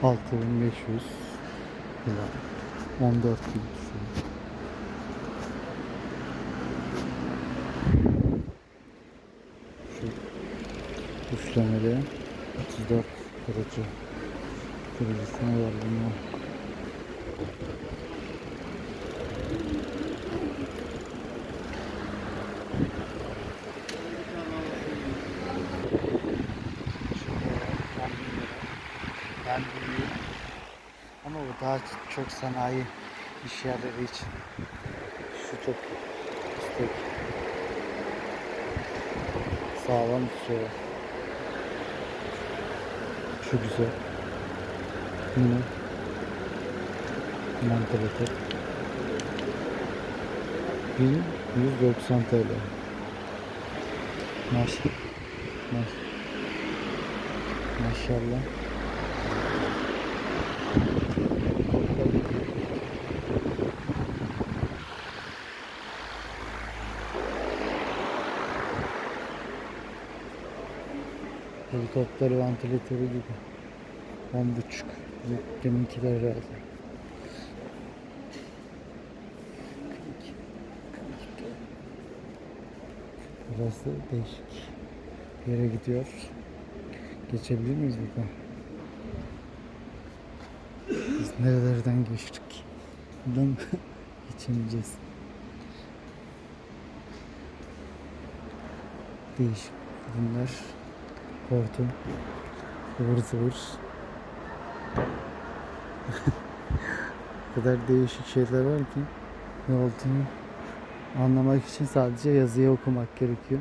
6500 lira. 14 bin şu. Şu üflemeli 34 derece derecesine ayarlanıyor. Ben büyüğüm. Ama bu daha çok sanayi iş yerleri için. Şu çok istek. Sağlam tutuyor. Şu güzel. Yine mantıklı. 1190 TL. Maşallah. Helikopter vantilatörü gibi. 10,5. Deminkiler herhalde. Burası değişik bir yere gidiyor. Geçebilir miyiz buradan? Biz nerelerden geçtik? Buradan geçemeyeceğiz. Değişik bunlar. Hortum. Zıvır zıvır. O kadar değişik şeyler var ki ne olduğunu anlamak için sadece yazıyı okumak gerekiyor.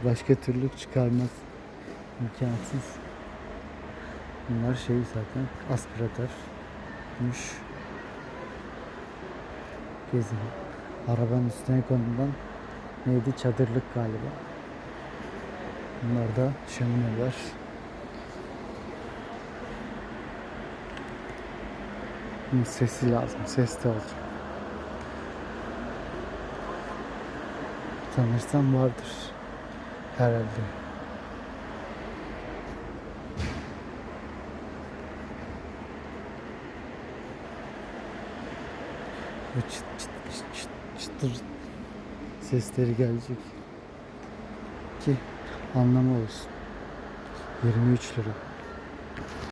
Başka türlü çıkarmaz. İmkansız. Bunlar şey zaten aspiratörmüş. Gezin. Arabanın üstüne konulan neydi? Çadırlık galiba. Bunlar da şömineler. Bunun sesi lazım. Ses de olacak. Sanırsam vardır. Herhalde. Bu çıt çıt çıt çıt çıtır sesleri gelecek ki anlamı olsun. 23 lira.